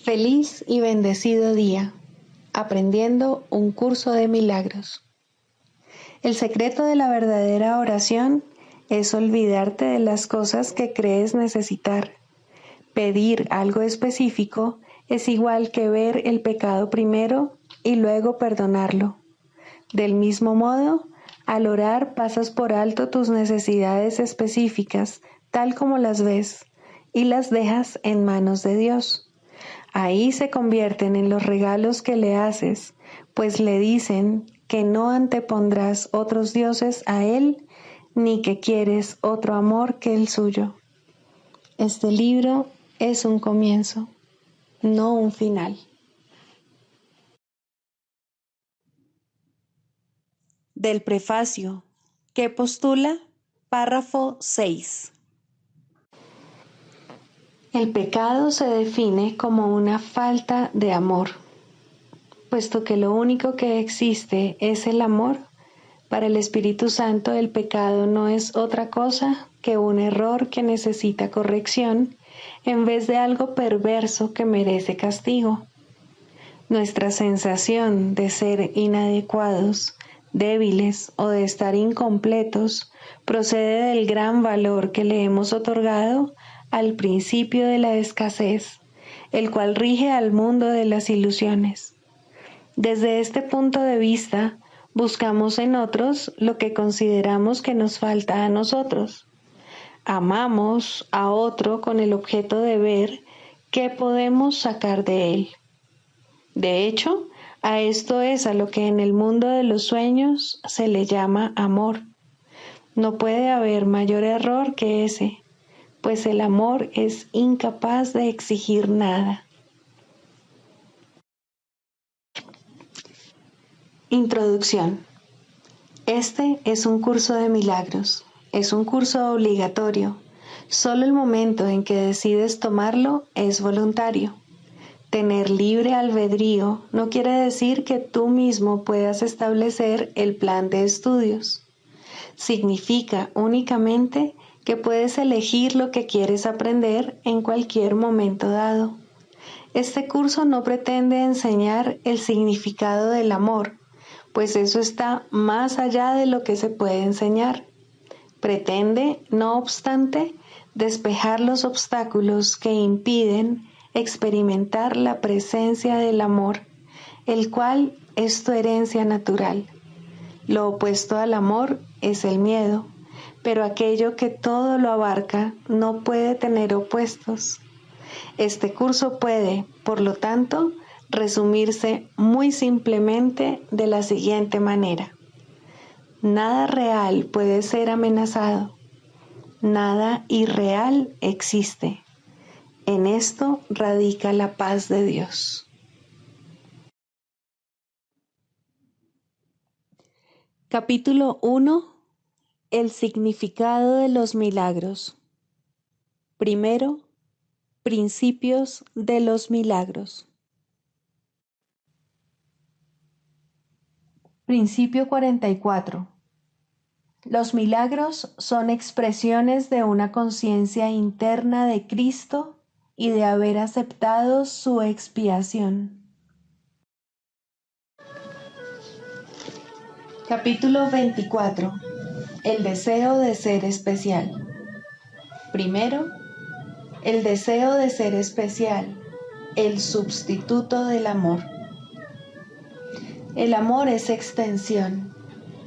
Feliz y bendecido día, aprendiendo un curso de milagros. El secreto de la verdadera oración es olvidarte de las cosas que crees necesitar. Pedir algo específico es igual que ver el pecado primero y luego perdonarlo. Del mismo modo, al orar pasas por alto tus necesidades específicas, tal como las ves, y las dejas en manos de Dios. Ahí se convierten en los regalos que le haces, pues le dicen que no antepondrás otros dioses a Él, ni que quieres otro amor que el suyo. Este libro es un comienzo, no un final. Del prefacio, que postula, párrafo 6. El pecado se define como una falta de amor. Puesto que lo único que existe es el amor, para el Espíritu Santo el pecado no es otra cosa que un error que necesita corrección en vez de algo perverso que merece castigo. Nuestra sensación de ser inadecuados, débiles o de estar incompletos procede del gran valor que le hemos otorgado al principio de la escasez, el cual rige al mundo de las ilusiones. Desde este punto de vista, buscamos en otros lo que consideramos que nos falta a nosotros. Amamos a otro con el objeto de ver qué podemos sacar de él. De hecho, a esto es a lo que en el mundo de los sueños se le llama amor. No puede haber mayor error que ese, pues el amor es incapaz de exigir nada. Introducción. Este es un curso de milagros. Es un curso obligatorio. Solo el momento en que decides tomarlo es voluntario. Tener libre albedrío no quiere decir que tú mismo puedas establecer el plan de estudios. Significa únicamente que puedes elegir lo que quieres aprender en cualquier momento dado. Este curso no pretende enseñar el significado del amor, pues eso está más allá de lo que se puede enseñar. Pretende, no obstante, despejar los obstáculos que impiden experimentar la presencia del amor, el cual es tu herencia natural. Lo opuesto al amor es el miedo, pero aquello que todo lo abarca no puede tener opuestos. Este curso puede, por lo tanto, resumirse muy simplemente de la siguiente manera. Nada real puede ser amenazado. Nada irreal existe. En esto radica la paz de Dios. Capítulo 1. El significado de los milagros. Primero, principios de los milagros. Principio 44. Los milagros son expresiones de una conciencia interna de Cristo y de haber aceptado su expiación. Capítulo 24. El deseo de ser especial. Primero, el deseo de ser especial, el sustituto del amor. El amor es extensión.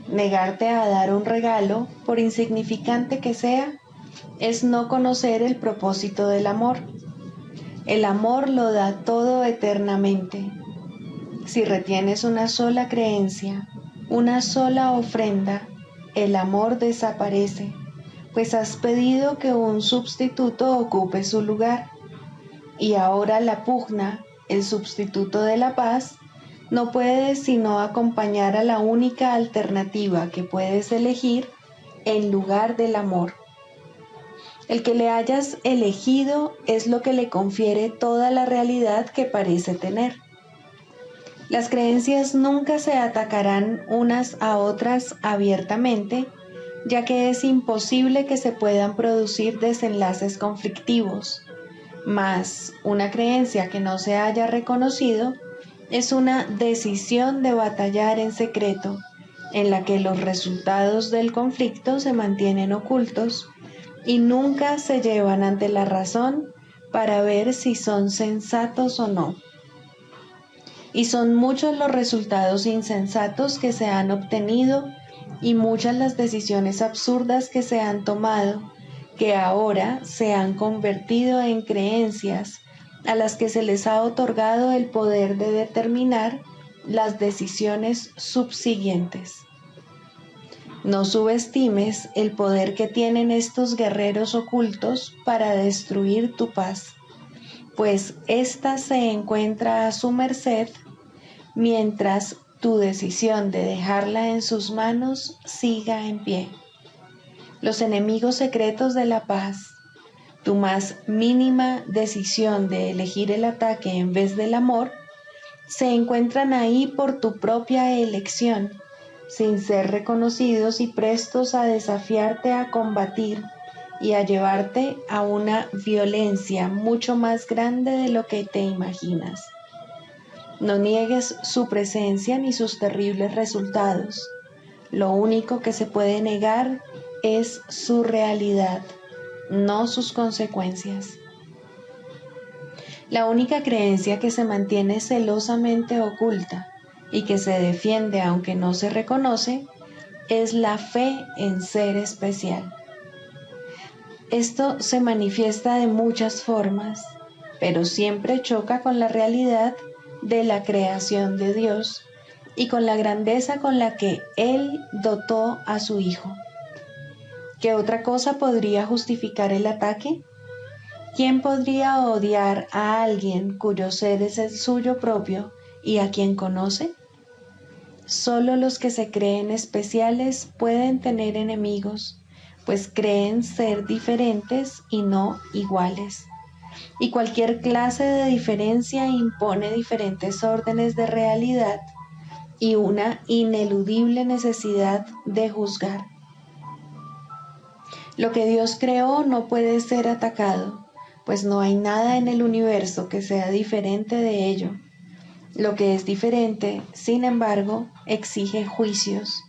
Negarte a dar un regalo, por insignificante que sea, es no conocer el propósito del amor. El amor lo da todo eternamente. Si retienes una sola creencia, una sola ofrenda, el amor desaparece, pues has pedido que un sustituto ocupe su lugar. Y ahora la pugna, el sustituto de la paz, no puede sino acompañar a la única alternativa que puedes elegir en lugar del amor. El que le hayas elegido es lo que le confiere toda la realidad que parece tener. Las creencias nunca se atacarán unas a otras abiertamente, ya que es imposible que se puedan producir desenlaces conflictivos. Mas una creencia que no se haya reconocido es una decisión de batallar en secreto, en la que los resultados del conflicto se mantienen ocultos y nunca se llevan ante la razón para ver si son sensatos o no. Y son muchos los resultados insensatos que se han obtenido y muchas las decisiones absurdas que se han tomado, que ahora se han convertido en creencias a las que se les ha otorgado el poder de determinar las decisiones subsiguientes. No subestimes el poder que tienen estos guerreros ocultos para destruir tu paz, pues ésta se encuentra a su merced mientras tu decisión de dejarla en sus manos siga en pie. Los enemigos secretos de la paz, tu más mínima decisión de elegir el ataque en vez del amor, se encuentran ahí por tu propia elección, sin ser reconocidos y prestos a desafiarte a combatir y a llevarte a una violencia mucho más grande de lo que te imaginas. No niegues su presencia ni sus terribles resultados. Lo único que se puede negar es su realidad, no sus consecuencias. La única creencia que se mantiene celosamente oculta y que se defiende aunque no se reconoce es la fe en ser especial. Esto se manifiesta de muchas formas, pero siempre choca con la realidad de la creación de Dios y con la grandeza con la que Él dotó a su Hijo. ¿Qué otra cosa podría justificar el ataque? ¿Quién podría odiar a alguien cuyo ser es el suyo propio y a quien conoce? Solo los que se creen especiales pueden tener enemigos, pues creen ser diferentes y no iguales. Y cualquier clase de diferencia impone diferentes órdenes de realidad y una ineludible necesidad de juzgar. Lo que Dios creó no puede ser atacado, pues no hay nada en el universo que sea diferente de ello. Lo que es diferente, sin embargo, exige juicios,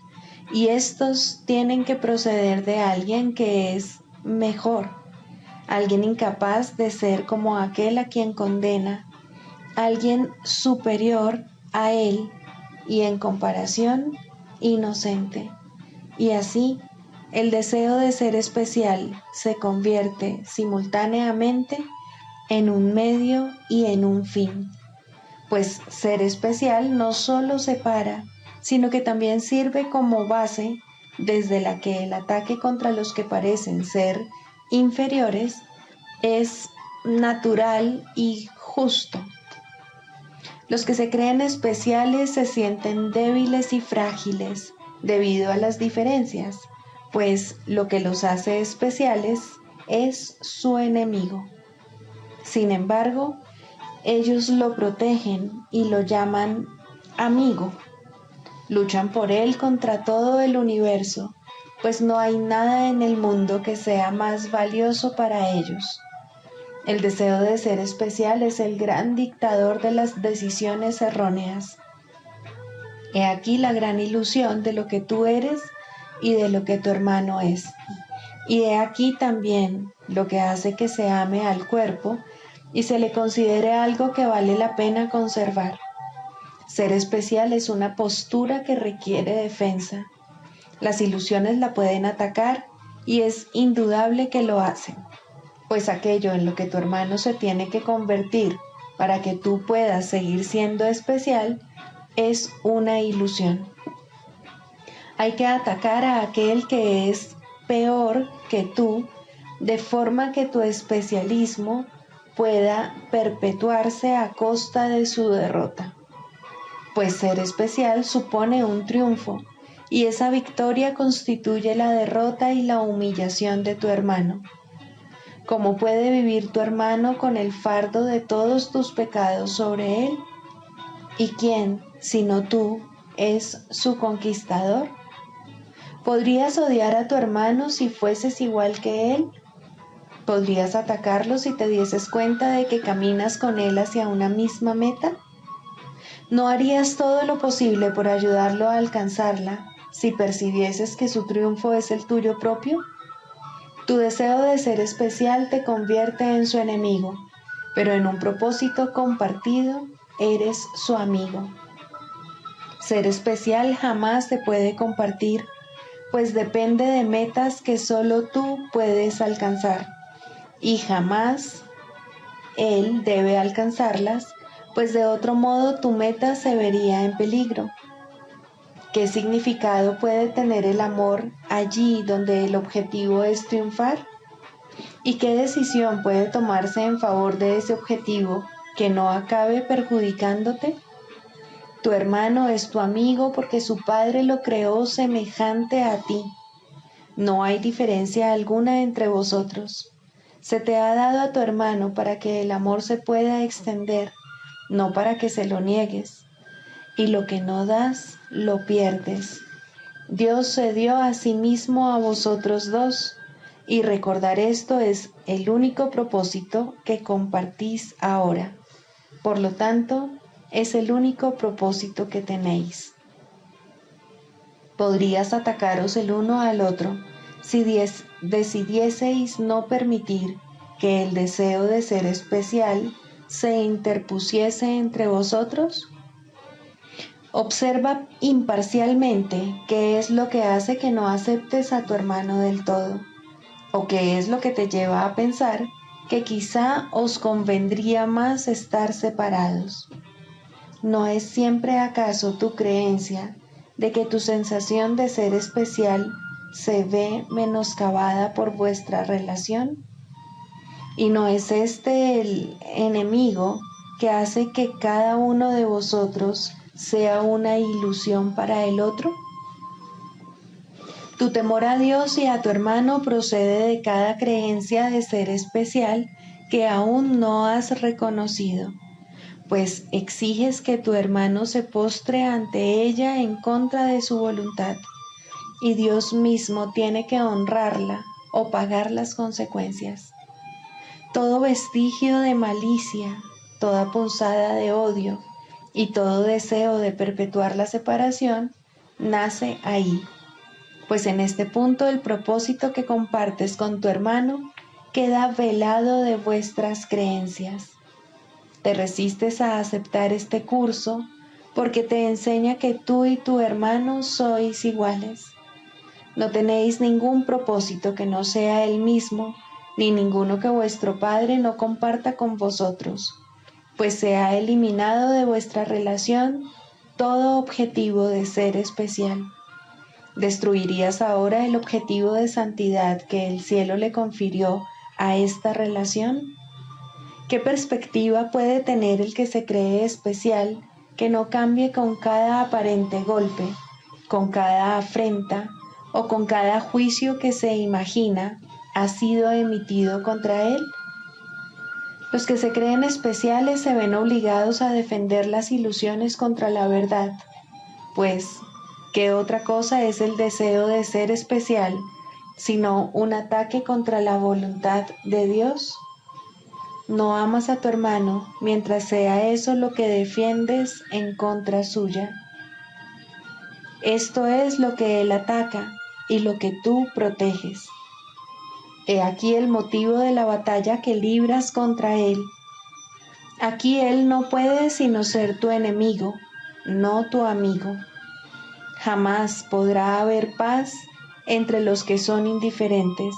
y estos tienen que proceder de alguien que es mejor, alguien incapaz de ser como aquel a quien condena, alguien superior a él y en comparación inocente. Y así, el deseo de ser especial se convierte simultáneamente en un medio y en un fin, pues ser especial no solo separa, sino que también sirve como base desde la que el ataque contra los que parecen ser inferiores es natural y justo. Los que se creen especiales se sienten débiles y frágiles debido a las diferencias, pues lo que los hace especiales es su enemigo. Sin embargo, ellos lo protegen y lo llaman amigo. Luchan por él contra todo el universo, pues no hay nada en el mundo que sea más valioso para ellos. El deseo de ser especial es el gran dictador de las decisiones erróneas. He aquí la gran ilusión de lo que tú eres y de lo que tu hermano es. Y he aquí también lo que hace que se ame al cuerpo y se le considere algo que vale la pena conservar. Ser especial es una postura que requiere defensa. Las ilusiones la pueden atacar y es indudable que lo hacen, pues aquello en lo que tu hermano se tiene que convertir para que tú puedas seguir siendo especial es una ilusión. Hay que atacar a aquel que es peor que tú, de forma que tu especialismo pueda perpetuarse a costa de su derrota. Pues ser especial supone un triunfo, y esa victoria constituye la derrota y la humillación de tu hermano. ¿Cómo puede vivir tu hermano con el fardo de todos tus pecados sobre él? ¿Y quién, sino tú, es su conquistador? ¿Podrías odiar a tu hermano si fueses igual que él? ¿Podrías atacarlo si te dieses cuenta de que caminas con él hacia una misma meta? ¿No harías todo lo posible por ayudarlo a alcanzarla si percibieses que su triunfo es el tuyo propio? Tu deseo de ser especial te convierte en su enemigo, pero en un propósito compartido eres su amigo. Ser especial jamás se puede compartir, pues depende de metas que solo tú puedes alcanzar, y jamás él debe alcanzarlas, pues de otro modo tu meta se vería en peligro. ¿Qué significado puede tener el amor allí donde el objetivo es triunfar? ¿Y qué decisión puede tomarse en favor de ese objetivo que no acabe perjudicándote? Tu hermano es tu amigo porque su padre lo creó semejante a ti. No hay diferencia alguna entre vosotros. Se te ha dado a tu hermano para que el amor se pueda extender, no para que se lo niegues. Y lo que no das, lo pierdes. Dios se dio a sí mismo a vosotros dos, y recordar esto es el único propósito que compartís ahora. Por lo tanto, es el único propósito que tenéis. Podrías atacaros el uno al otro si decidieseis no permitir que el deseo de ser especial se interpusiese entre vosotros. Observa imparcialmente qué es lo que hace que no aceptes a tu hermano del todo, o qué es lo que te lleva a pensar que quizá os convendría más estar separados. ¿No es siempre acaso tu creencia de que tu sensación de ser especial se ve menoscabada por vuestra relación? ¿Y no es este el enemigo que hace que cada uno de vosotros sea una ilusión para el otro? Tu temor a Dios y a tu hermano procede de cada creencia de ser especial que aún no has reconocido, pues exiges que tu hermano se postre ante ella en contra de su voluntad, y Dios mismo tiene que honrarla o pagar las consecuencias. Todo vestigio de malicia, toda punzada de odio y todo deseo de perpetuar la separación nace ahí, pues en este punto el propósito que compartes con tu hermano queda velado de vuestras creencias. Te resistes a aceptar este curso porque te enseña que tú y tu hermano sois iguales. No tenéis ningún propósito que no sea el mismo, ni ninguno que vuestro Padre no comparta con vosotros, pues se ha eliminado de vuestra relación todo objetivo de ser especial. ¿Destruirías ahora el objetivo de santidad que el cielo le confirió a esta relación? ¿Qué perspectiva puede tener el que se cree especial que no cambie con cada aparente golpe, con cada afrenta o con cada juicio que se imagina ha sido emitido contra él? Los que se creen especiales se ven obligados a defender las ilusiones contra la verdad, pues, ¿qué otra cosa es el deseo de ser especial sino un ataque contra la voluntad de Dios? No amas a tu hermano mientras sea eso lo que defiendes en contra suya. Esto es lo que él ataca y lo que tú proteges. He aquí el motivo de la batalla que libras contra él. Aquí él no puede sino ser tu enemigo, no tu amigo. Jamás podrá haber paz entre los que son indiferentes,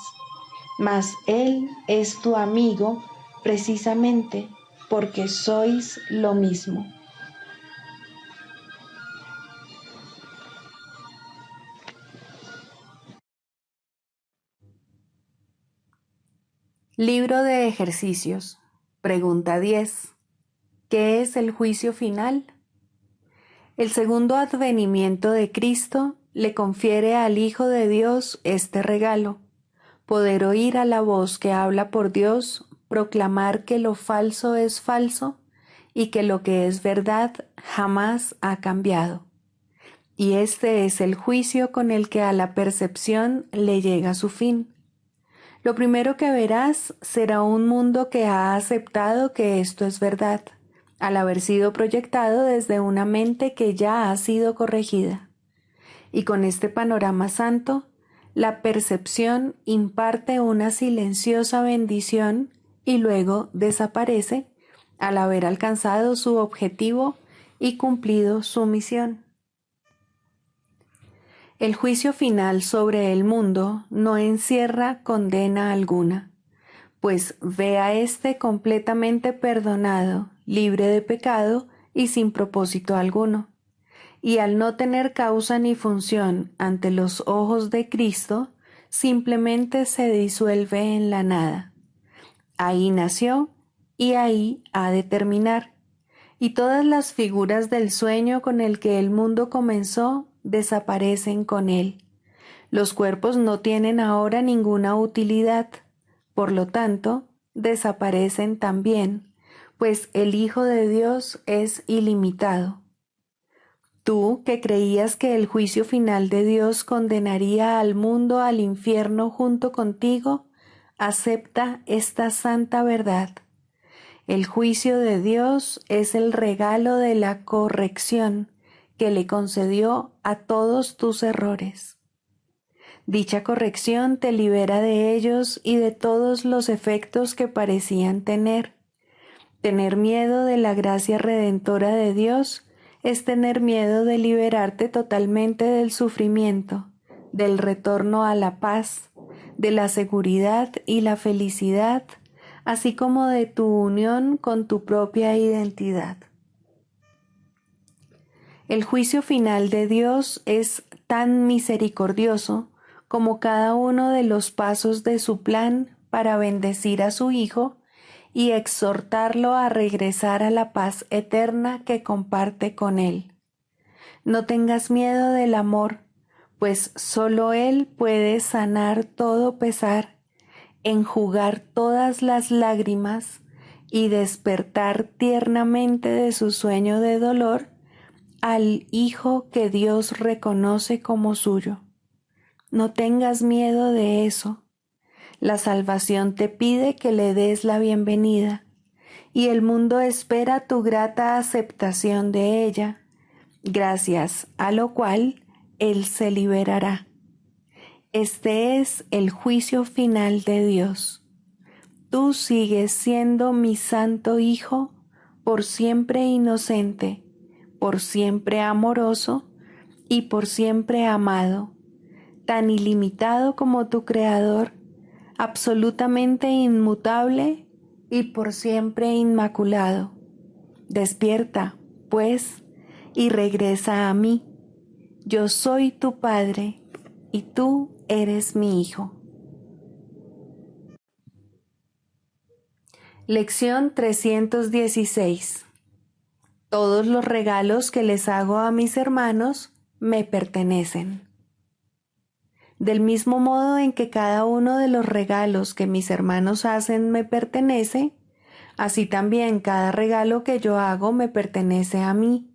mas él es tu amigo precisamente porque sois lo mismo. Libro de ejercicios. Pregunta 10. ¿Qué es el juicio final? El segundo advenimiento de Cristo le confiere al Hijo de Dios este regalo: poder oír a la voz que habla por Dios, proclamar que lo falso es falso y que lo que es verdad jamás ha cambiado. Y este es el juicio con el que a la percepción le llega su fin. Lo primero que verás será un mundo que ha aceptado que esto es verdad, al haber sido proyectado desde una mente que ya ha sido corregida. Y con este panorama santo, la percepción imparte una silenciosa bendición y luego desaparece al haber alcanzado su objetivo y cumplido su misión. El juicio final sobre el mundo no encierra condena alguna, pues ve a éste completamente perdonado, libre de pecado y sin propósito alguno. Y al no tener causa ni función ante los ojos de Cristo, simplemente se disuelve en la nada. Ahí nació y ahí ha de terminar. Y todas las figuras del sueño con el que el mundo comenzó desaparecen con él. Los cuerpos no tienen ahora ninguna utilidad, por lo tanto, desaparecen también, pues el Hijo de Dios es ilimitado. Tú, que creías que el juicio final de Dios condenaría al mundo al infierno junto contigo, acepta esta santa verdad. El juicio de Dios es el regalo de la corrección que le concedió a todos tus errores. Dicha corrección te libera de ellos y de todos los efectos que parecían tener. Tener miedo de la gracia redentora de Dios es tener miedo de liberarte totalmente del sufrimiento, del retorno a la paz, de la seguridad y la felicidad, así como de tu unión con tu propia identidad. El juicio final de Dios es tan misericordioso como cada uno de los pasos de su plan para bendecir a su Hijo y exhortarlo a regresar a la paz eterna que comparte con Él. No tengas miedo del amor, pues solo Él puede sanar todo pesar, enjugar todas las lágrimas y despertar tiernamente de su sueño de dolor al Hijo que Dios reconoce como suyo. No tengas miedo de eso. La salvación te pide que le des la bienvenida, y el mundo espera tu grata aceptación de ella, gracias a lo cual Él se liberará. Este es el juicio final de Dios. Tú sigues siendo mi santo Hijo, por siempre inocente, por siempre amoroso y por siempre amado, tan ilimitado como tu Creador, absolutamente inmutable y por siempre inmaculado. Despierta, pues, y regresa a mí. Yo soy tu Padre y tú eres mi Hijo. Lección 316. Todos los regalos que les hago a mis hermanos me pertenecen. Del mismo modo en que cada uno de los regalos que mis hermanos hacen me pertenece, así también cada regalo que yo hago me pertenece a mí.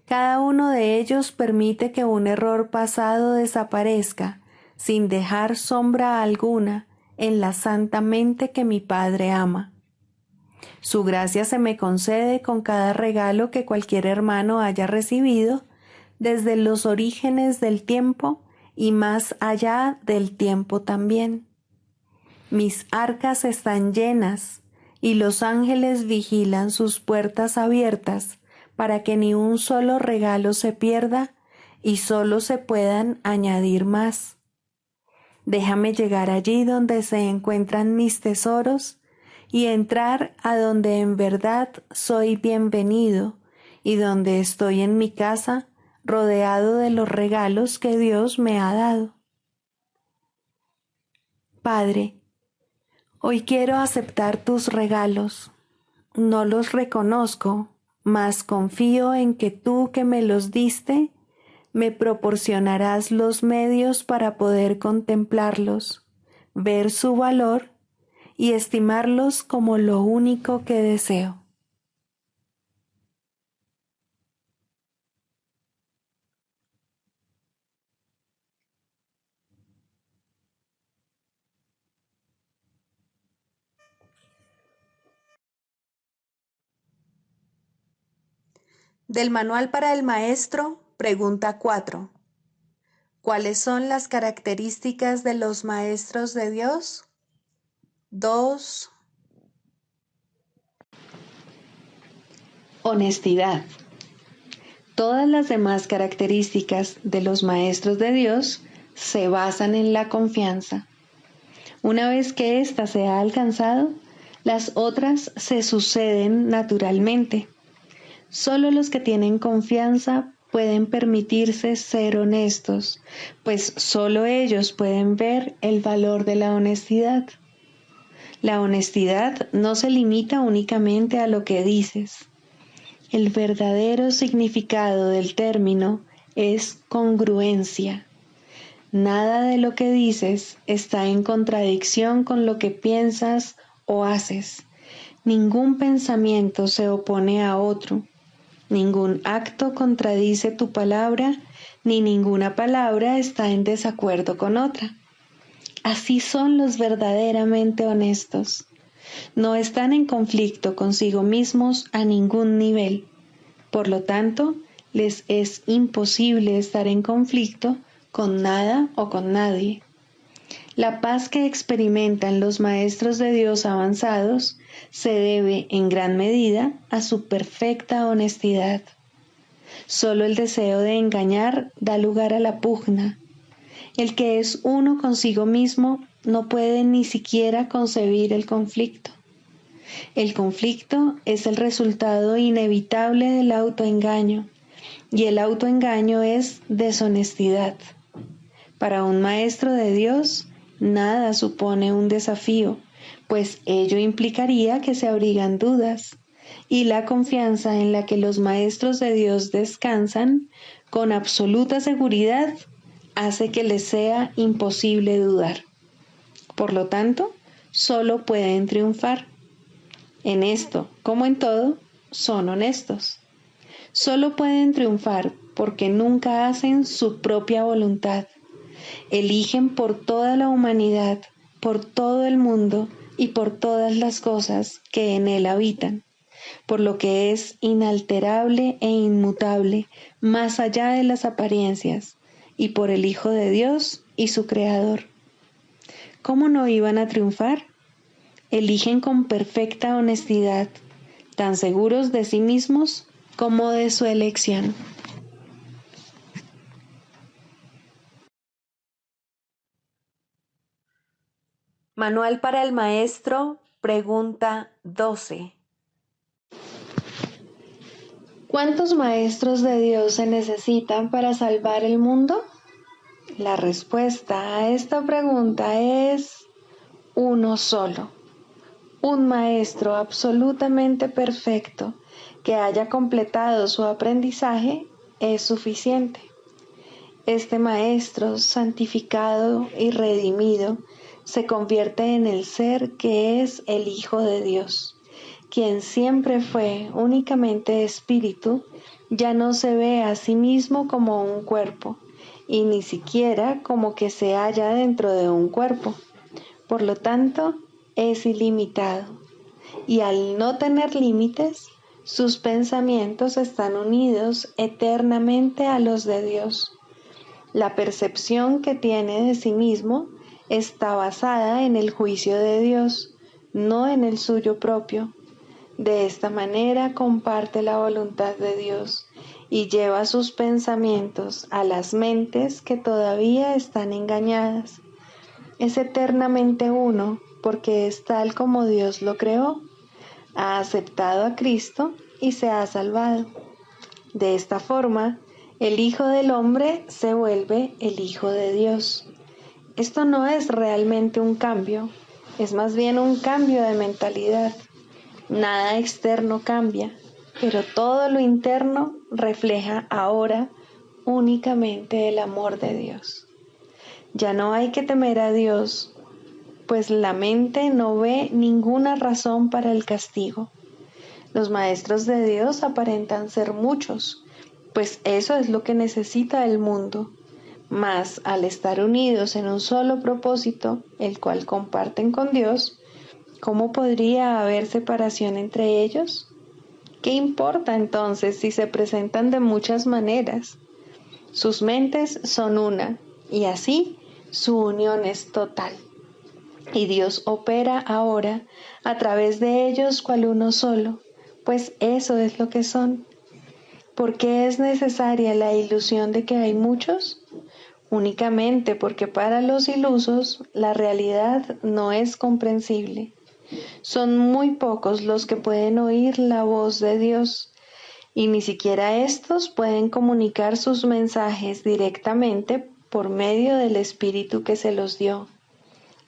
Cada uno de ellos permite que un error pasado desaparezca sin dejar sombra alguna en la santa mente que mi Padre ama. Su gracia se me concede con cada regalo que cualquier hermano haya recibido desde los orígenes del tiempo y más allá del tiempo también. Mis arcas están llenas y los ángeles vigilan sus puertas abiertas para que ni un solo regalo se pierda y solo se puedan añadir más. Déjame llegar allí donde se encuentran mis tesoros y entrar a donde en verdad soy bienvenido y donde estoy en mi casa rodeado de los regalos que Dios me ha dado. Padre, hoy quiero aceptar tus regalos. No los reconozco, mas confío en que tú que me los diste, me proporcionarás los medios para poder contemplarlos, ver su valor y estimarlos como lo único que deseo. Del Manual para el Maestro, pregunta 4. ¿Cuáles son las características de los maestros de Dios? 2. Honestidad. Todas las demás características de los maestros de Dios se basan en la confianza. Una vez que ésta se ha alcanzado, las otras se suceden naturalmente. Solo los que tienen confianza pueden permitirse ser honestos, pues solo ellos pueden ver el valor de la honestidad. La honestidad no se limita únicamente a lo que dices. El verdadero significado del término es congruencia. Nada de lo que dices está en contradicción con lo que piensas o haces. Ningún pensamiento se opone a otro. Ningún acto contradice tu palabra, ni ninguna palabra está en desacuerdo con otra. Así son los verdaderamente honestos. No están en conflicto consigo mismos a ningún nivel. Por lo tanto, les es imposible estar en conflicto con nada o con nadie. La paz que experimentan los maestros de Dios avanzados se debe en gran medida a su perfecta honestidad. Solo el deseo de engañar da lugar a la pugna. El que es uno consigo mismo no puede ni siquiera concebir el conflicto. El conflicto es el resultado inevitable del autoengaño, y el autoengaño es deshonestidad. Para un maestro de Dios, nada supone un desafío, pues ello implicaría que se abrigan dudas, y la confianza en la que los maestros de Dios descansan con absoluta seguridad hace que les sea imposible dudar. Por lo tanto, solo pueden triunfar. En esto, como en todo, son honestos. Solo pueden triunfar porque nunca hacen su propia voluntad. Eligen por toda la humanidad, por todo el mundo y por todas las cosas que en él habitan, por lo que es inalterable e inmutable, más allá de las apariencias, y por el Hijo de Dios y su Creador. ¿Cómo no iban a triunfar? Eligen con perfecta honestidad, tan seguros de sí mismos como de su elección. Manual para el Maestro, pregunta 12. ¿Cuántos maestros de Dios se necesitan para salvar el mundo? La respuesta a esta pregunta es uno solo. Un maestro absolutamente perfecto que haya completado su aprendizaje es suficiente. Este maestro santificado y redimido se convierte en el ser que es el Hijo de Dios, quien siempre fue únicamente espíritu. Ya no se ve a sí mismo como un cuerpo, y ni siquiera como que se halla dentro de un cuerpo. Por lo tanto, es ilimitado, y al no tener límites, sus pensamientos están unidos eternamente a los de Dios. La percepción que tiene de sí mismo está basada en el juicio de Dios, no en el suyo propio. De esta manera comparte la voluntad de Dios y lleva sus pensamientos a las mentes que todavía están engañadas. Es eternamente uno porque es tal como Dios lo creó. Ha aceptado a Cristo y se ha salvado. De esta forma, el Hijo del Hombre se vuelve el Hijo de Dios. Esto no es realmente un cambio, es más bien un cambio de mentalidad. Nada externo cambia, pero todo lo interno refleja ahora únicamente el amor de Dios. Ya no hay que temer a Dios, pues la mente no ve ninguna razón para el castigo. Los maestros de Dios aparentan ser muchos, pues eso es lo que necesita el mundo. Mas al estar unidos en un solo propósito, el cual comparten con Dios, ¿cómo podría haber separación entre ellos? ¿Qué importa entonces si se presentan de muchas maneras? Sus mentes son una, y así su unión es total. Y Dios opera ahora a través de ellos cual uno solo, pues eso es lo que son. ¿Por qué es necesaria la ilusión de que hay muchos? Únicamente porque para los ilusos la realidad no es comprensible. Son muy pocos los que pueden oír la voz de Dios, y ni siquiera estos pueden comunicar sus mensajes directamente por medio del Espíritu que se los dio.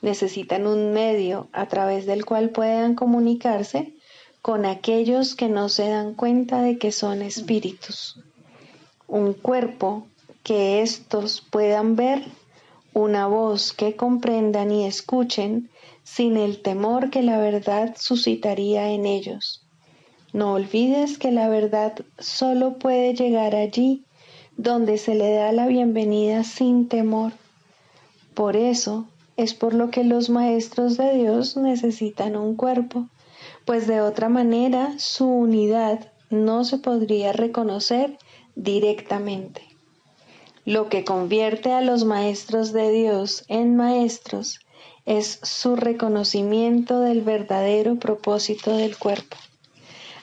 Necesitan un medio a través del cual puedan comunicarse con aquellos que no se dan cuenta de que son espíritus. Un cuerpo que éstos puedan ver, una voz que comprendan y escuchen sin el temor que la verdad suscitaría en ellos. No olvides que la verdad solo puede llegar allí donde se le da la bienvenida sin temor. Por eso es por lo que los maestros de Dios necesitan un cuerpo, pues de otra manera su unidad no se podría reconocer directamente. Lo que convierte a los maestros de Dios en maestros es su reconocimiento del verdadero propósito del cuerpo.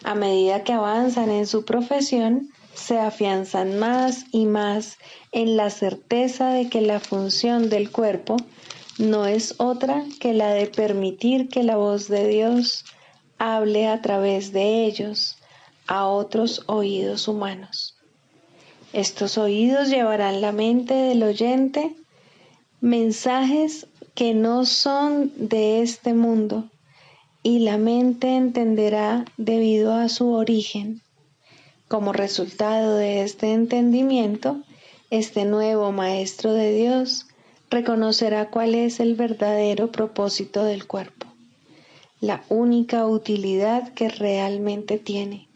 A medida que avanzan en su profesión, se afianzan más y más en la certeza de que la función del cuerpo no es otra que la de permitir que la voz de Dios hable a través de ellos a otros oídos humanos. Estos oídos llevarán la mente del oyente mensajes que no son de este mundo, y la mente entenderá debido a su origen. Como resultado de este entendimiento, este nuevo Maestro de Dios reconocerá cuál es el verdadero propósito del cuerpo, la única utilidad que realmente tiene.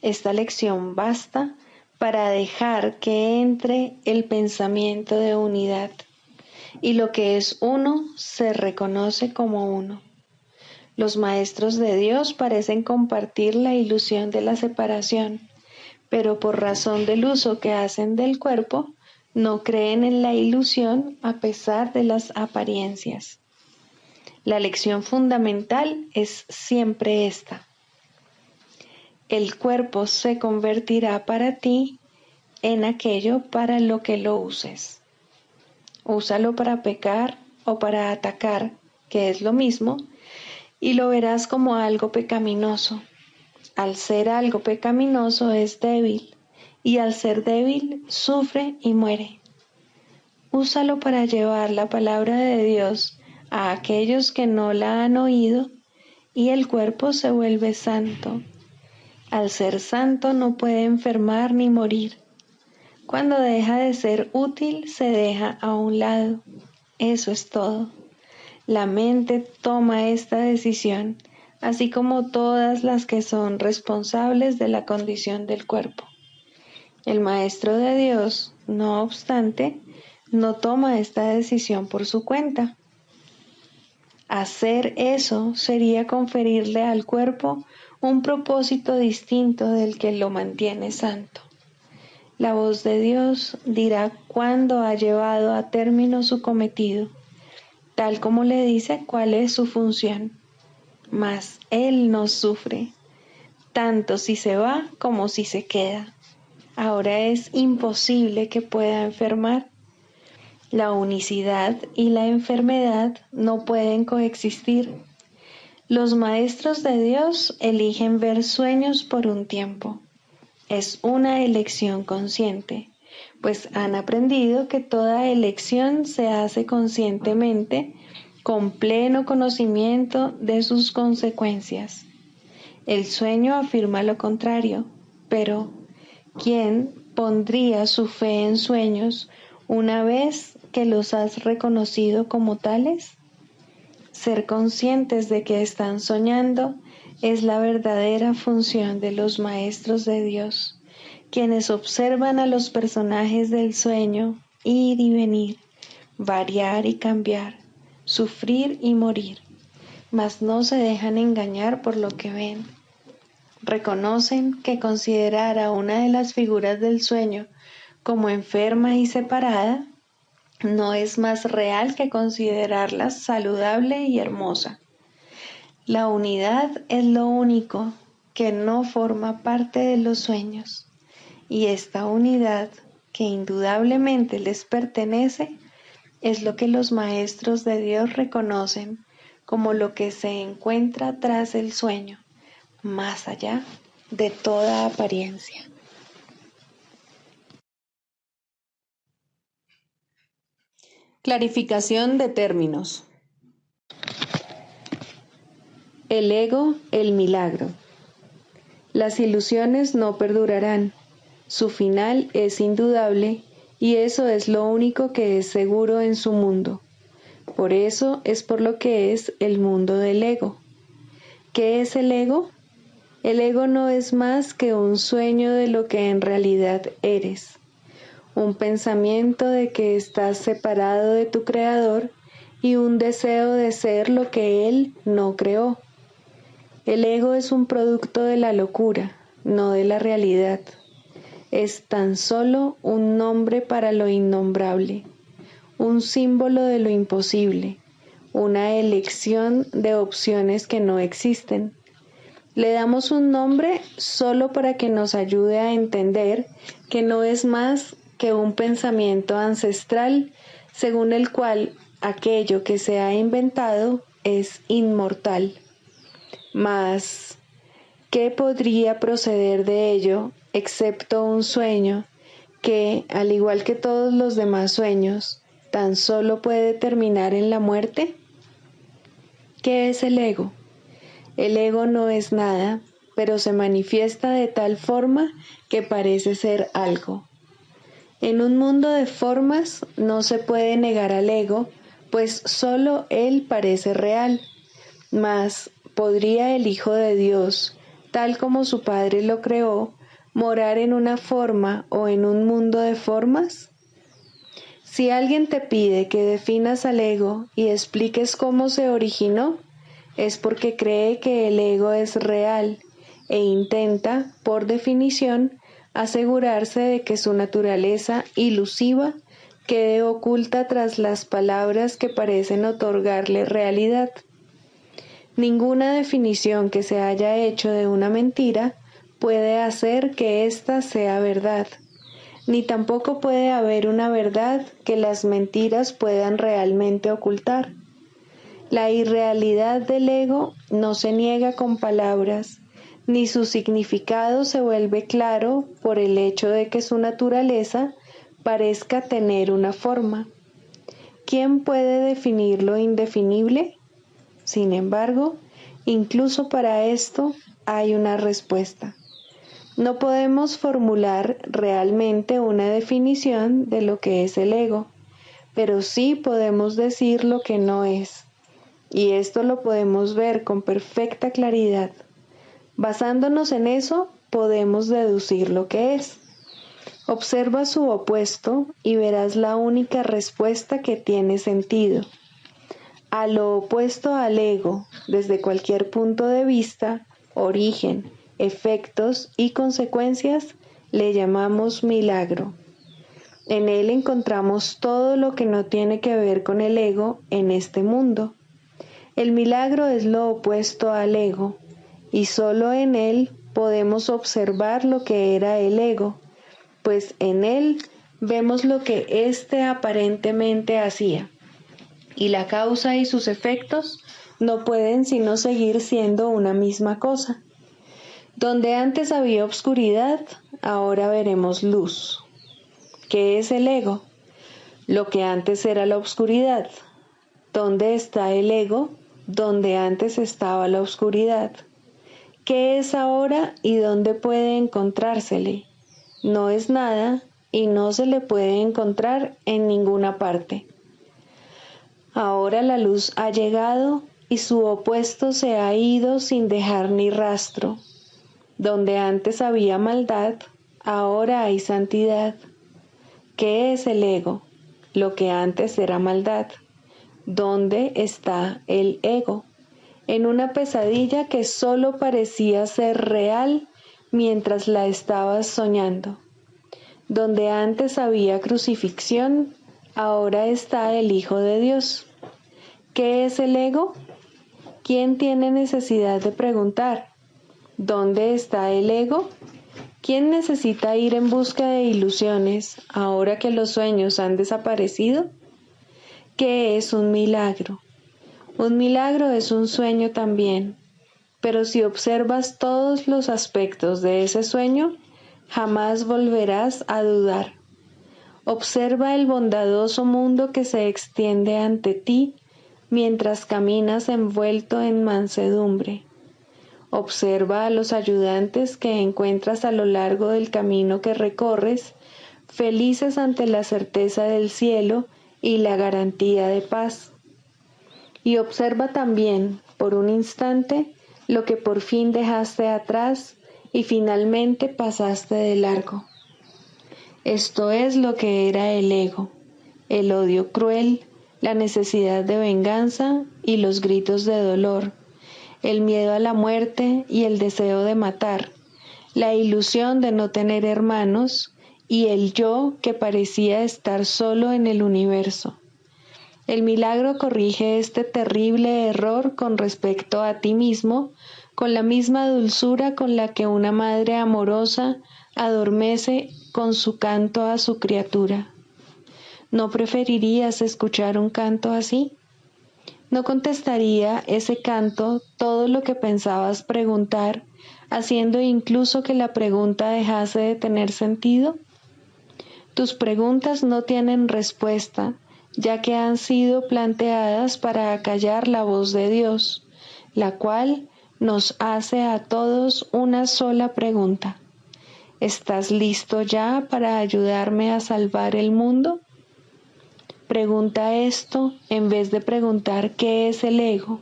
Esta lección basta para dejar que entre el pensamiento de unidad, y lo que es uno se reconoce como uno. Los maestros de Dios parecen compartir la ilusión de la separación, pero por razón del uso que hacen del cuerpo, no creen en la ilusión a pesar de las apariencias. La lección fundamental es siempre esta: el cuerpo se convertirá para ti en aquello para lo que lo uses. Úsalo para pecar o para atacar, que es lo mismo, y lo verás como algo pecaminoso. Al ser algo pecaminoso es débil, y al ser débil sufre y muere. Úsalo para llevar la palabra de Dios a aquellos que no la han oído, y el cuerpo se vuelve santo. Al ser santo no puede enfermar ni morir. Cuando deja de ser útil, se deja a un lado. Eso es todo. La mente toma esta decisión, así como todas las que son responsables de la condición del cuerpo. El Maestro de Dios, no obstante, no toma esta decisión por su cuenta. Hacer eso sería conferirle al cuerpo un propósito distinto del que lo mantiene santo. La voz de Dios dirá cuándo ha llevado a término su cometido, tal como le dice cuál es su función. Mas Él no sufre, tanto si se va como si se queda. Ahora es imposible que pueda enfermar. La unicidad y la enfermedad no pueden coexistir. Los maestros de Dios eligen ver sueños por un tiempo. Es una elección consciente, pues han aprendido que toda elección se hace conscientemente, con pleno conocimiento de sus consecuencias. El sueño afirma lo contrario, pero ¿quién pondría su fe en sueños una vez que los has reconocido como tales? Ser conscientes de que están soñando es la verdadera función de los maestros de Dios, quienes observan a los personajes del sueño ir y venir, variar y cambiar, sufrir y morir, mas no se dejan engañar por lo que ven. reconocen que considerar a una de las figuras del sueño como enferma y separada no es más real que considerarla saludable y hermosa. La unidad es lo único que no forma parte de los sueños, y esta unidad, que indudablemente les pertenece, es lo que los maestros de Dios reconocen como lo que se encuentra tras el sueño, más allá de toda apariencia. Clarificación de términos. El ego, el milagro. Las ilusiones no perdurarán. Su final es indudable y eso es lo único que es seguro en su mundo. Por eso es por lo que es el mundo del ego. ¿Qué es el ego? El ego no es más que un sueño de lo que en realidad eres. Un pensamiento de que estás separado de tu creador y un deseo de ser lo que él no creó. El ego es un producto de la locura, no de la realidad. Es tan solo un nombre para lo innombrable, un símbolo de lo imposible, una elección de opciones que no existen. Le damos un nombre solo para que nos ayude a entender que no es más que un pensamiento ancestral según el cual aquello que se ha inventado es inmortal. Mas, ¿qué podría proceder de ello excepto un sueño que, al igual que todos los demás sueños, tan solo puede terminar en la muerte? ¿Qué es el ego? El ego no es nada, pero se manifiesta de tal forma que parece ser algo. En un mundo de formas no se puede negar al ego, pues solo él parece real. Mas, ¿podría el Hijo de Dios, tal como su Padre lo creó, morar en una forma o en un mundo de formas? Si alguien te pide que definas al ego y expliques cómo se originó, es porque cree que el ego es real e intenta, por definición, asegurarse de que su naturaleza ilusiva quede oculta tras las palabras que parecen otorgarle realidad. Ninguna definición que se haya hecho de una mentira puede hacer que ésta sea verdad, ni tampoco puede haber una verdad que las mentiras puedan realmente ocultar. La irrealidad del ego no se niega con palabras, ni su significado se vuelve claro por el hecho de que su naturaleza parezca tener una forma. ¿Quién puede definir lo indefinible? Sin embargo, incluso para esto hay una respuesta. No podemos formular realmente una definición de lo que es el ego, pero sí podemos decir lo que no es. Y esto lo podemos ver con perfecta claridad. Basándonos en eso, podemos deducir lo que es. Observa su opuesto y verás la única respuesta que tiene sentido. A lo opuesto al ego, desde cualquier punto de vista, origen, efectos y consecuencias, le llamamos milagro. En él encontramos todo lo que no tiene que ver con el ego en este mundo. El milagro es lo opuesto al ego, y solo en él podemos observar lo que era el ego, pues en él vemos lo que éste aparentemente hacía. Y la causa y sus efectos no pueden sino seguir siendo una misma cosa. Donde antes había obscuridad, ahora veremos luz. ¿Qué es el ego? Lo que antes era la obscuridad. ¿Dónde está el ego? Donde antes estaba la obscuridad. ¿Qué es ahora y dónde puede encontrársele? No es nada y no se le puede encontrar en ninguna parte. Ahora la luz ha llegado y su opuesto se ha ido sin dejar ni rastro. Donde antes había maldad, ahora hay santidad. ¿Qué es el ego? Lo que antes era maldad. ¿Dónde está el ego? en una pesadilla que solo parecía ser real mientras la estabas soñando. Donde antes había crucifixión, ahora está el Hijo de Dios. ¿Qué es el ego? ¿Quién tiene necesidad de preguntar? ¿Dónde está el ego? ¿Quién necesita ir en busca de ilusiones ahora que los sueños han desaparecido? ¿Qué es un milagro? Un milagro es un sueño también, pero si observas todos los aspectos de ese sueño, jamás volverás a dudar. Observa el bondadoso mundo que se extiende ante ti mientras caminas envuelto en mansedumbre. Observa a los ayudantes que encuentras a lo largo del camino que recorres, felices ante la certeza del cielo y la garantía de paz. Y observa también, por un instante, lo que por fin dejaste atrás y finalmente pasaste de largo. Esto es lo que era el ego, el odio cruel, la necesidad de venganza y los gritos de dolor, el miedo a la muerte y el deseo de matar, la ilusión de no tener hermanos y el yo que parecía estar solo en el universo. El milagro corrige este terrible error con respecto a ti mismo, con la misma dulzura con la que una madre amorosa adormece con su canto a su criatura. ¿No preferirías escuchar un canto así? ¿No contestaría ese canto todo lo que pensabas preguntar, haciendo incluso que la pregunta dejase de tener sentido? Tus preguntas no tienen respuesta, ya que han sido planteadas para acallar la voz de Dios, la cual nos hace a todos una sola pregunta. ¿Estás listo ya para ayudarme a salvar el mundo? Pregunta esto en vez de preguntar qué es el ego,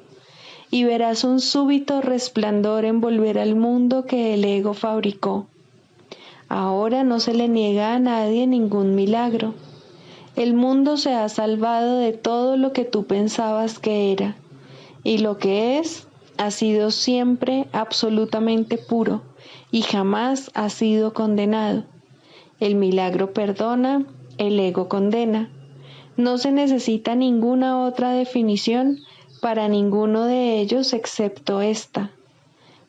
y verás un súbito resplandor envolver al mundo que el ego fabricó. Ahora no se le niega a nadie ningún milagro. El mundo se ha salvado de todo lo que tú pensabas que era, y lo que es ha sido siempre absolutamente puro y jamás ha sido condenado. El milagro perdona, el ego condena. No se necesita ninguna otra definición para ninguno de ellos excepto esta.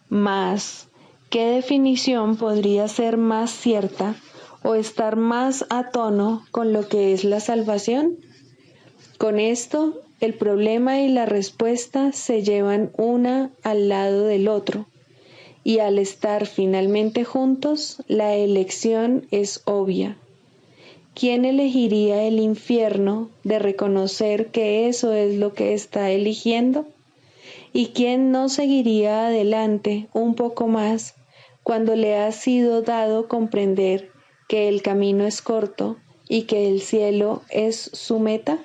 Mas, ¿qué definición podría ser más cierta o estar más a tono con lo que es la salvación? Con esto, el problema y la respuesta se llevan una al lado del otro, y al estar finalmente juntos, la elección es obvia. ¿Quién elegiría el infierno de reconocer que eso es lo que está eligiendo? ¿Y quién no seguiría adelante un poco más cuando le ha sido dado comprender que el camino es corto y que el cielo es su meta?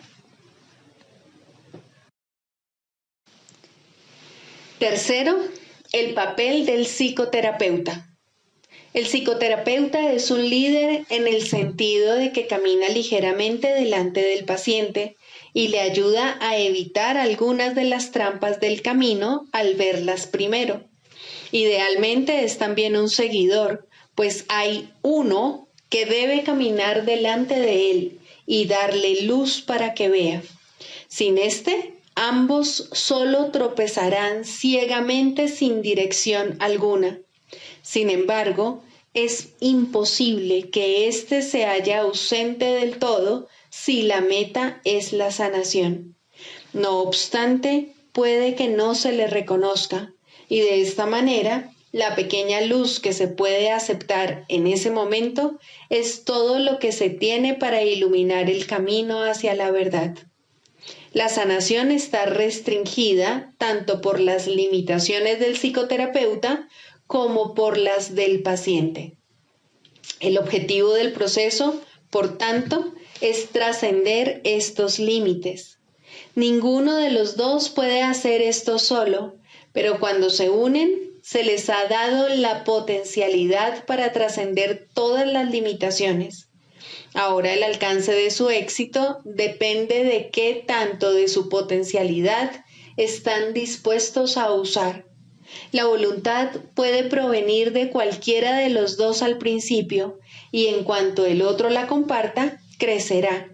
Tercero, el papel del psicoterapeuta. El psicoterapeuta es un líder en el sentido de que camina ligeramente delante del paciente y le ayuda a evitar algunas de las trampas del camino al verlas primero. Idealmente es también un seguidor, pues hay uno que debe caminar delante de él y darle luz para que vea. Sin este, ambos solo tropezarán ciegamente sin dirección alguna. Sin embargo, es imposible que éste se haya ausente del todo si la meta es la sanación. No obstante, puede que no se le reconozca, y de esta manera, la pequeña luz que se puede aceptar en ese momento es todo lo que se tiene para iluminar el camino hacia la verdad. La sanación está restringida tanto por las limitaciones del psicoterapeuta como por las del paciente. El objetivo del proceso, por tanto, es trascender estos límites. Ninguno de los dos puede hacer esto solo, pero cuando se unen, se les ha dado la potencialidad para trascender todas las limitaciones. Ahora el alcance de su éxito depende de qué tanto de su potencialidad están dispuestos a usar. La voluntad puede provenir de cualquiera de los dos al principio, y en cuanto el otro la comparta, crecerá.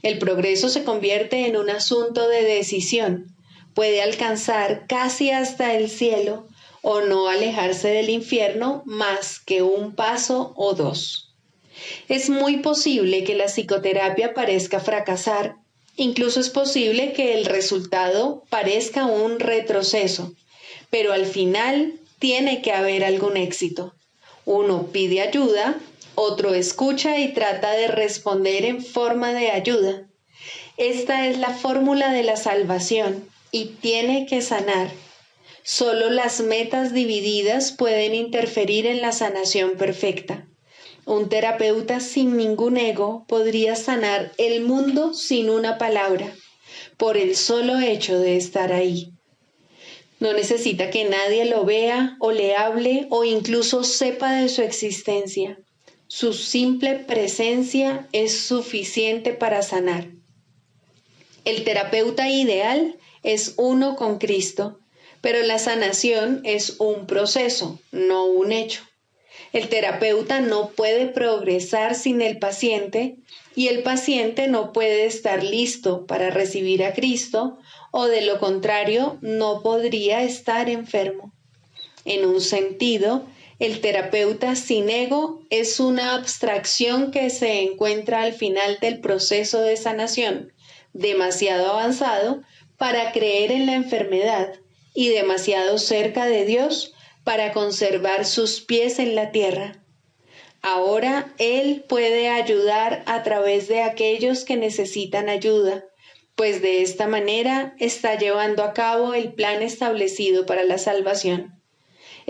El progreso se convierte en un asunto de decisión. Puede alcanzar casi hasta el cielo o no alejarse del infierno más que un paso o dos. Es muy posible que la psicoterapia parezca fracasar. Incluso es posible que el resultado parezca un retroceso, pero al final tiene que haber algún éxito. Uno pide ayuda, otro escucha y trata de responder en forma de ayuda. Esta es la fórmula de la salvación y tiene que sanar. Solo las metas divididas pueden interferir en la sanación perfecta. Un terapeuta sin ningún ego podría sanar el mundo sin una palabra, por el solo hecho de estar ahí. No necesita que nadie lo vea o le hable o incluso sepa de su existencia. Su simple presencia es suficiente para sanar. El terapeuta ideal es uno con Cristo, pero la sanación es un proceso, no un hecho. El terapeuta no puede progresar sin el paciente y el paciente no puede estar listo para recibir a Cristo o de lo contrario no podría estar enfermo. En un sentido, el terapeuta sin ego es una abstracción que se encuentra al final del proceso de sanación, demasiado avanzado para creer en la enfermedad y demasiado cerca de Dios para conservar sus pies en la tierra. Ahora Él puede ayudar a través de aquellos que necesitan ayuda, pues de esta manera está llevando a cabo el plan establecido para la salvación.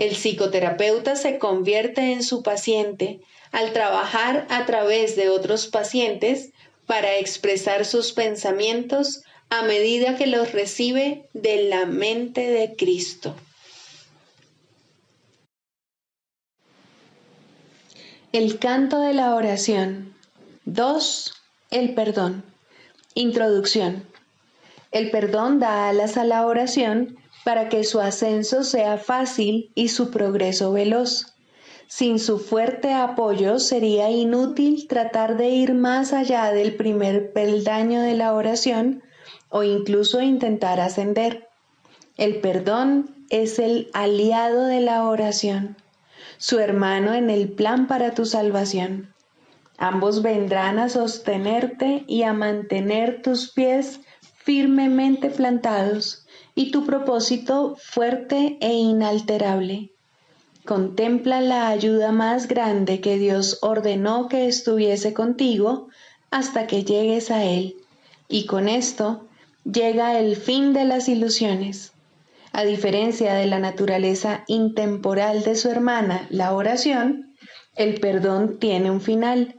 El psicoterapeuta se convierte en su paciente al trabajar a través de otros pacientes para expresar sus pensamientos a medida que los recibe de la mente de Cristo. El canto de la oración. 2. El perdón. Introducción. El perdón da alas a la oración para que su ascenso sea fácil y su progreso veloz. Sin su fuerte apoyo sería inútil tratar de ir más allá del primer peldaño de la oración o incluso intentar ascender. El perdón es el aliado de la oración, su hermano en el plan para tu salvación. Ambos vendrán a sostenerte y a mantener tus pies firmemente plantados y tu propósito fuerte e inalterable. Contempla la ayuda más grande que Dios ordenó que estuviese contigo hasta que llegues a Él, y con esto llega el fin de las ilusiones. A diferencia de la naturaleza intemporal de su hermana, la oración, el perdón tiene un final,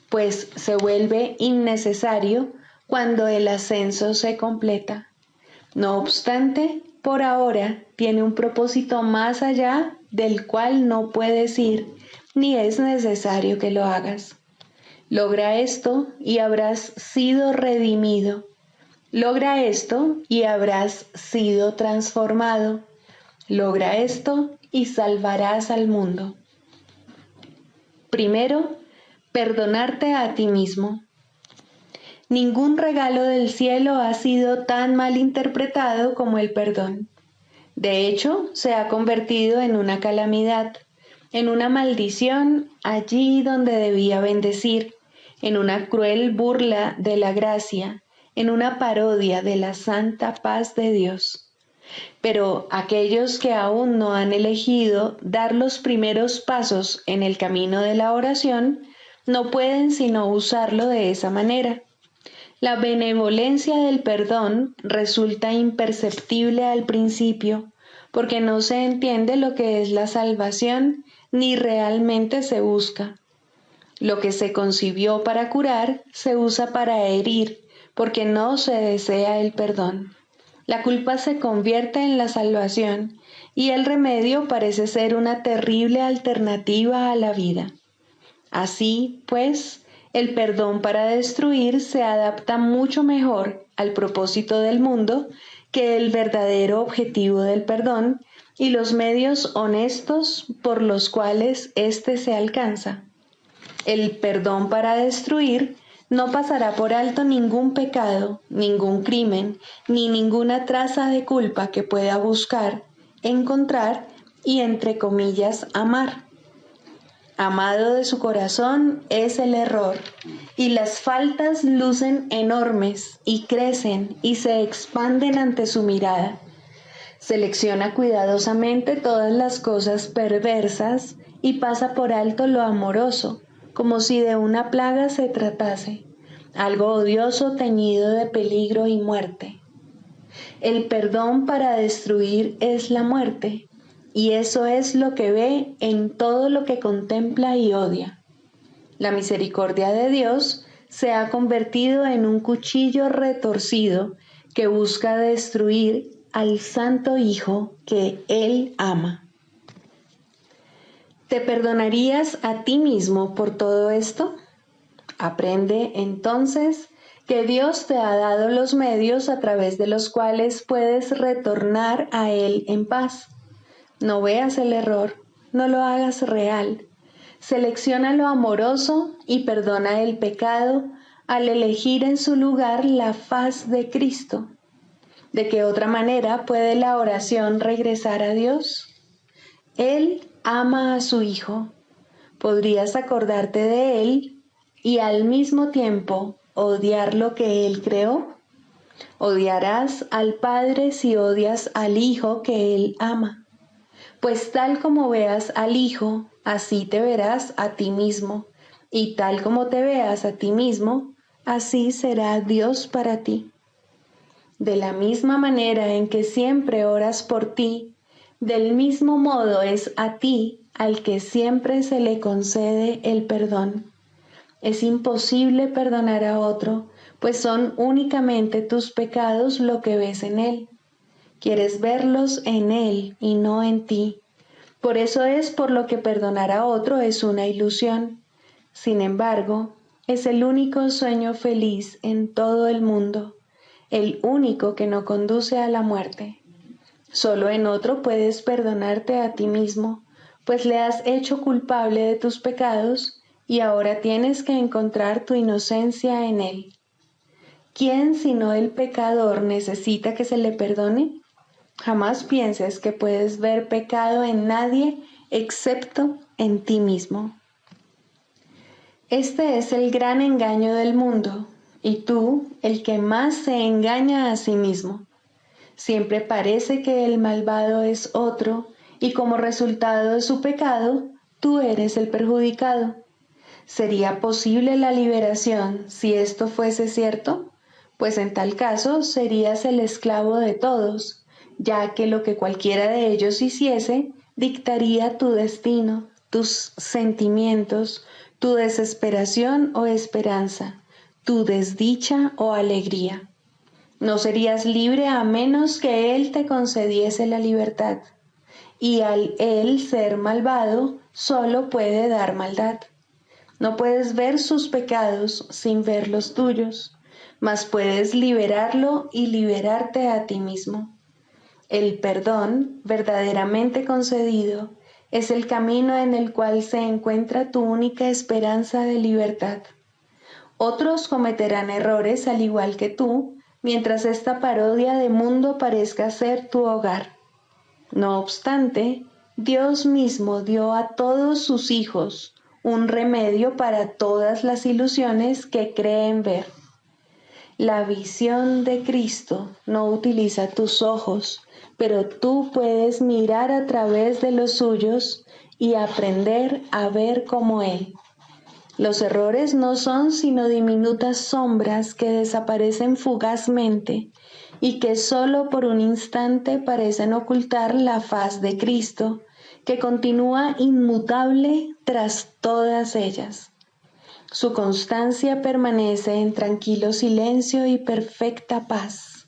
pues se vuelve innecesario cuando el ascenso se completa. No obstante, por ahora tiene un propósito más allá del cual no puedes ir, ni es necesario que lo hagas. Logra esto y habrás sido redimido. Logra esto y habrás sido transformado. Logra esto y salvarás al mundo. Primero, perdonarte a ti mismo. Ningún regalo del cielo ha sido tan mal interpretado como el perdón. De hecho, se ha convertido en una calamidad, en una maldición allí donde debía bendecir, en una cruel burla de la gracia, en una parodia de la santa paz de Dios. Pero aquellos que aún no han elegido dar los primeros pasos en el camino de la oración, no pueden sino usarlo de esa manera. La benevolencia del perdón resulta imperceptible al principio, porque no se entiende lo que es la salvación ni realmente se busca. Lo que se concibió para curar se usa para herir, porque no se desea el perdón. La culpa se convierte en la salvación y el remedio parece ser una terrible alternativa a la vida. Así, pues, el perdón para destruir se adapta mucho mejor al propósito del mundo que el verdadero objetivo del perdón y los medios honestos por los cuales éste se alcanza. El perdón para destruir no pasará por alto ningún pecado, ningún crimen, ni ninguna traza de culpa que pueda buscar, encontrar y, entre comillas, amar. Amado de su corazón es el error, y las faltas lucen enormes y crecen y se expanden ante su mirada. Selecciona cuidadosamente todas las cosas perversas y pasa por alto lo amoroso, como si de una plaga se tratase, algo odioso teñido de peligro y muerte. El perdón para destruir es la muerte, y eso es lo que ve en todo lo que contempla y odia. La misericordia de Dios se ha convertido en un cuchillo retorcido que busca destruir al Santo Hijo que Él ama. ¿Te perdonarías a ti mismo por todo esto? Aprende entonces que Dios te ha dado los medios a través de los cuales puedes retornar a Él en paz. No veas el error, no lo hagas real. Selecciona lo amoroso y perdona el pecado al elegir en su lugar la faz de Cristo. ¿De qué otra manera puede la oración regresar a Dios? Él ama a su Hijo. ¿Podrías acordarte de Él y al mismo tiempo odiar lo que Él creó? Odiarás al Padre si odias al Hijo que Él ama. Pues tal como veas al Hijo, así te verás a ti mismo, y tal como te veas a ti mismo, así será Dios para ti. De la misma manera en que siempre oras por ti, del mismo modo es a ti al que siempre se le concede el perdón. Es imposible perdonar a otro, pues son únicamente tus pecados lo que ves en él. Quieres verlos en él y no en ti. Por eso es por lo que perdonar a otro es una ilusión. Sin embargo, es el único sueño feliz en todo el mundo, el único que no conduce a la muerte. Solo en otro puedes perdonarte a ti mismo, pues le has hecho culpable de tus pecados y ahora tienes que encontrar tu inocencia en él. ¿Quién sino el pecador necesita que se le perdone? Jamás pienses que puedes ver pecado en nadie excepto en ti mismo. Este es el gran engaño del mundo, y tú, el que más se engaña a sí mismo. Siempre parece que el malvado es otro, y como resultado de su pecado, tú eres el perjudicado. ¿Sería posible la liberación si esto fuese cierto? Pues en tal caso serías el esclavo de todos, ya que lo que cualquiera de ellos hiciese dictaría tu destino, tus sentimientos, tu desesperación o esperanza, tu desdicha o alegría. No serías libre a menos que Él te concediese la libertad, y al Él ser malvado, solo puede dar maldad. No puedes ver sus pecados sin ver los tuyos, mas puedes liberarlo y liberarte a ti mismo. El perdón, verdaderamente concedido, es el camino en el cual se encuentra tu única esperanza de libertad. Otros cometerán errores al igual que tú, mientras esta parodia de mundo parezca ser tu hogar. No obstante, Dios mismo dio a todos sus hijos un remedio para todas las ilusiones que creen ver. La visión de Cristo no utiliza tus ojos, pero tú puedes mirar a través de los suyos y aprender a ver como Él. Los errores no son sino diminutas sombras que desaparecen fugazmente y que solo por un instante parecen ocultar la faz de Cristo, que continúa inmutable tras todas ellas. Su constancia permanece en tranquilo silencio y perfecta paz.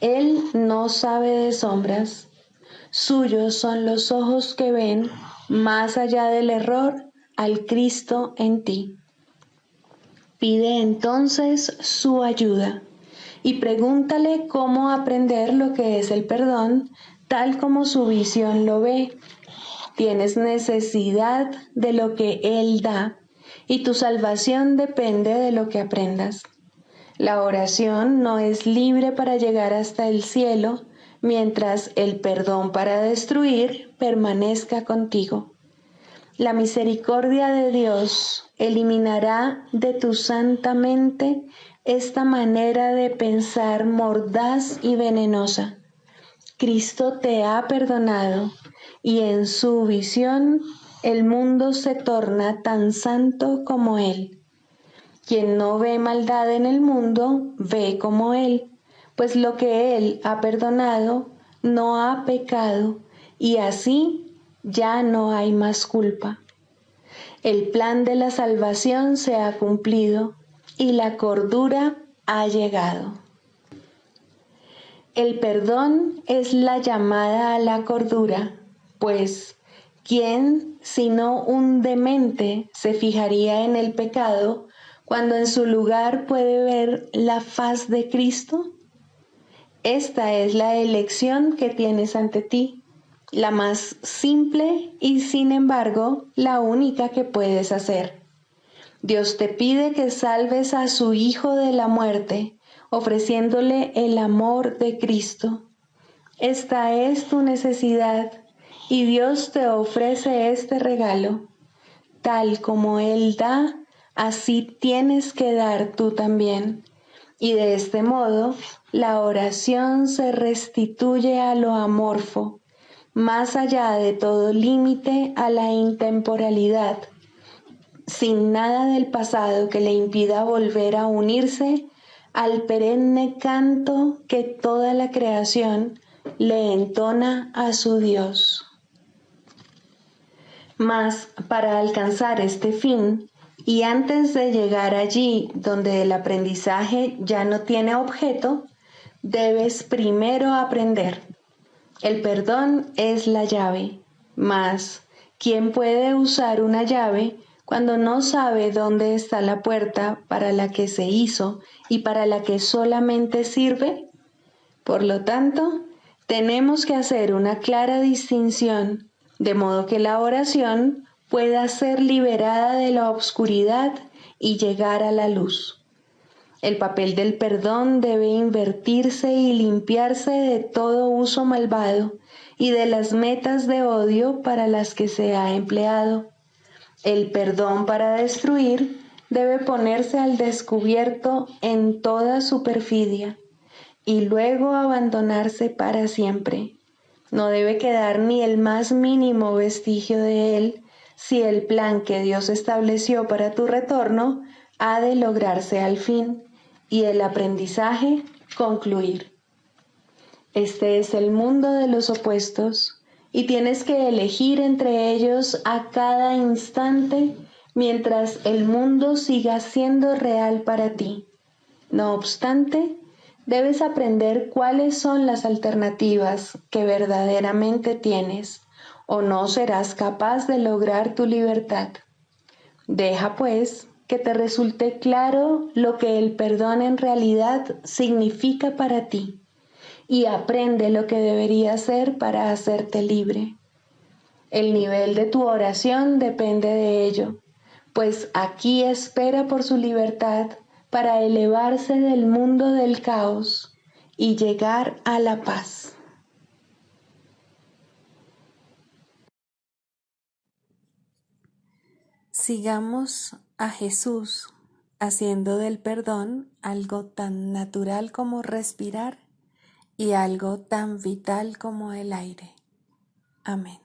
Él no sabe de sombras. Suyos son los ojos que ven, más allá del error, al Cristo en ti. Pide entonces su ayuda. y pregúntale cómo aprender lo que es el perdón, tal como su visión lo ve. Tienes necesidad de lo que Él da y tu salvación depende de lo que aprendas. La oración no es libre para llegar hasta el cielo, mientras el perdón para destruir permanezca contigo. La misericordia de Dios eliminará de tu santa mente esta manera de pensar mordaz y venenosa. Cristo te ha perdonado y en su visión el mundo se torna tan santo como Él. Quien no ve maldad en el mundo, ve como Él, pues lo que Él ha perdonado no ha pecado y así ya no hay más culpa. El plan de la salvación se ha cumplido y la cordura ha llegado. El perdón es la llamada a la cordura, pues ¿quién sino un demente se fijaría en el pecado cuando en su lugar puede ver la faz de Cristo? Esta es la elección que tienes ante ti, la más simple y sin embargo la única que puedes hacer. Dios te pide que salves a su Hijo de la muerte, ofreciéndole el amor de Cristo. Esta es tu necesidad y Dios te ofrece este regalo. Tal como Él da, así tienes que dar tú también. Y de este modo, la oración se restituye a lo amorfo, más allá de todo límite a la intemporalidad, sin nada del pasado que le impida volver a unirse al perenne canto que toda la creación le entona a su Dios. Mas para alcanzar este fin, y antes de llegar allí donde el aprendizaje ya no tiene objeto, debes primero aprender. El perdón es la llave, mas ¿quién puede usar una llave cuando no sabe dónde está la puerta para la que se hizo y para la que solamente sirve? Por lo tanto, tenemos que hacer una clara distinción, de modo que la oración pueda ser liberada de la oscuridad y llegar a la luz. El papel del perdón debe invertirse y limpiarse de todo uso malvado y de las metas de odio para las que se ha empleado. El perdón para destruir debe ponerse al descubierto en toda su perfidia y luego abandonarse para siempre. No debe quedar ni el más mínimo vestigio de él si el plan que Dios estableció para tu retorno ha de lograrse al fin y el aprendizaje concluir. Este es el mundo de los opuestos y tienes que elegir entre ellos a cada instante mientras el mundo siga siendo real para ti. No obstante, debes aprender cuáles son las alternativas que verdaderamente tienes, o no serás capaz de lograr tu libertad. Deja, pues, que te resulte claro lo que el perdón en realidad significa para ti, y aprende lo que debería hacer para hacerte libre. El nivel de tu oración depende de ello, pues aquí espera por su libertad para elevarse del mundo del caos y llegar a la paz. Sigamos a Jesús haciendo del perdón algo tan natural como respirar y algo tan vital como el aire. Amén.